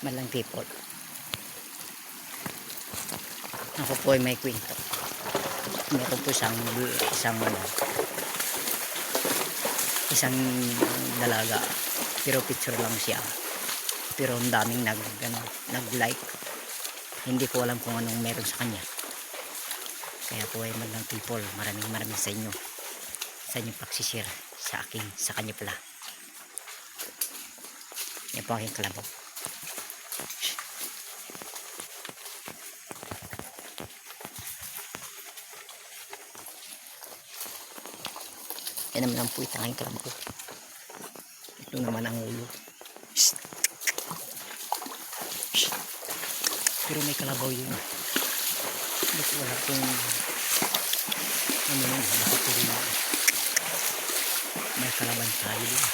Malang people. Ako po ay may kwento. Meron po isang dalaga, pero picture lang siya, pero ang daming nag-like. Hindi ko alam kung anong meron sa kanya. Kaya po ay magandang people, maraming sa inyong pagsishare sa kanya pala. Yan po aking kalabaw. Yan naman ang puwit ng aking kalabaw. Ito naman ang ulo. Pero may kalabaw yun. Hindi ko wala kung ano yun, nakatulong. May kalaban tayo din.